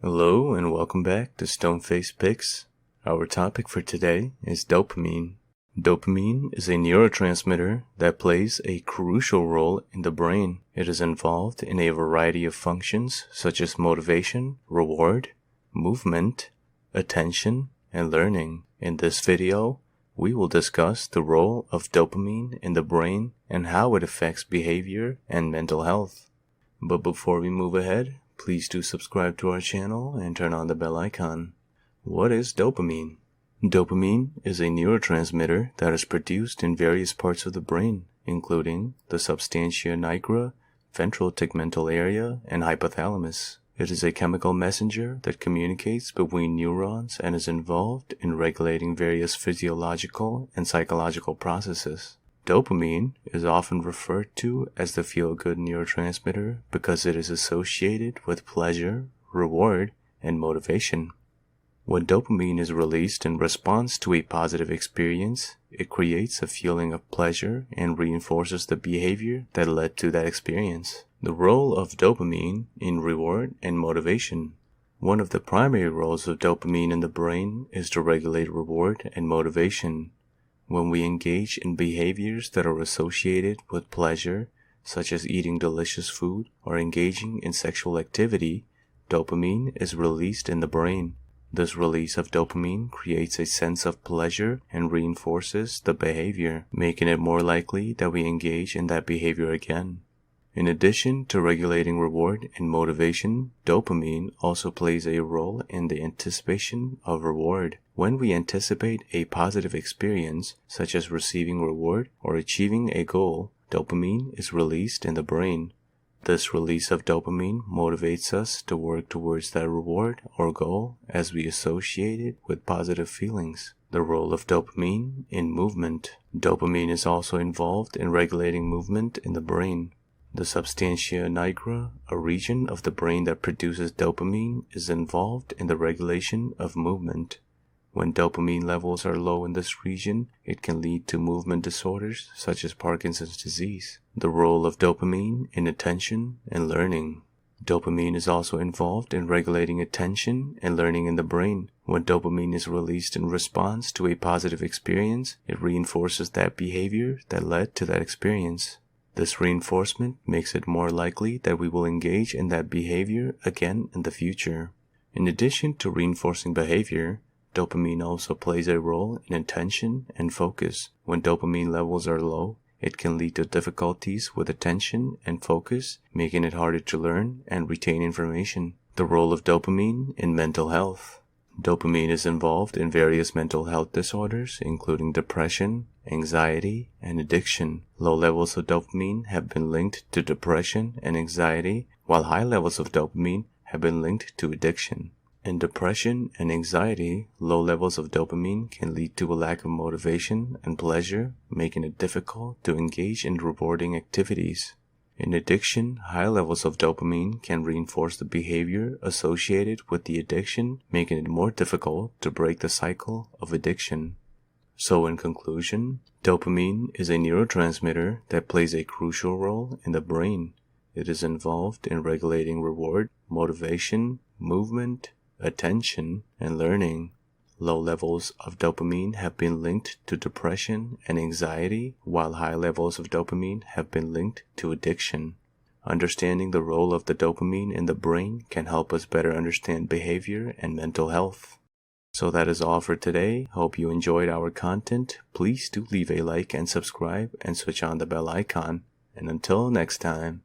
Hello and welcome back to Stoneface Picks. Our topic for today is dopamine. Dopamine is a neurotransmitter that plays a crucial role in the brain. It is involved in a variety of functions such as motivation, reward, movement, attention, and learning. In this video, we will discuss the role of dopamine in the brain and how it affects behavior and mental health. But before we move ahead, please do subscribe to our channel and turn on the bell icon. What is dopamine? Dopamine is a neurotransmitter that is produced in various parts of the brain, including the substantia nigra, ventral tegmental area, and hypothalamus. It is a chemical messenger that communicates between neurons and is involved in regulating various physiological and psychological processes. Dopamine is often referred to as the feel-good neurotransmitter because it is associated with pleasure, reward, and motivation. When dopamine is released in response to a positive experience, it creates a feeling of pleasure and reinforces the behavior that led to that experience. The role of dopamine in reward and motivation. One of the primary roles of dopamine in the brain is to regulate reward and motivation. When we engage in behaviors that are associated with pleasure, such as eating delicious food or engaging in sexual activity, dopamine is released in the brain. This release of dopamine creates a sense of pleasure and reinforces the behavior, making it more likely that we engage in that behavior again. In addition to regulating reward and motivation, dopamine also plays a role in the anticipation of reward. When we anticipate a positive experience, such as receiving reward or achieving a goal, dopamine is released in the brain. This release of dopamine motivates us to work towards that reward or goal as we associate it with positive feelings. The role of dopamine in movement. Dopamine is also involved in regulating movement in the brain. The substantia nigra, a region of the brain that produces dopamine, is involved in the regulation of movement. When dopamine levels are low in this region, it can lead to movement disorders such as Parkinson's disease. The role of dopamine in attention and learning. Dopamine is also involved in regulating attention and learning in the brain. When dopamine is released in response to a positive experience, it reinforces that behavior that led to that experience. This reinforcement makes it more likely that we will engage in that behavior again in the future. In addition to reinforcing behavior, dopamine also plays a role in attention and focus. When dopamine levels are low, it can lead to difficulties with attention and focus, making it harder to learn and retain information. The role of dopamine in mental health. Dopamine is involved in various mental health disorders, including depression, anxiety, and addiction. Low levels of dopamine have been linked to depression and anxiety, while high levels of dopamine have been linked to addiction. In depression and anxiety, low levels of dopamine can lead to a lack of motivation and pleasure, making it difficult to engage in rewarding activities. In addiction, high levels of dopamine can reinforce the behavior associated with the addiction, making it more difficult to break the cycle of addiction. So in conclusion, dopamine is a neurotransmitter that plays a crucial role in the brain. It is involved in regulating reward, motivation, movement, attention, and learning. Low levels of dopamine have been linked to depression and anxiety, while high levels of dopamine have been linked to addiction. Understanding the role of the dopamine in the brain can help us better understand behavior and mental health. So that is all for today. Hope you enjoyed our content. Please do leave a like and subscribe and switch on the bell icon. And until next time.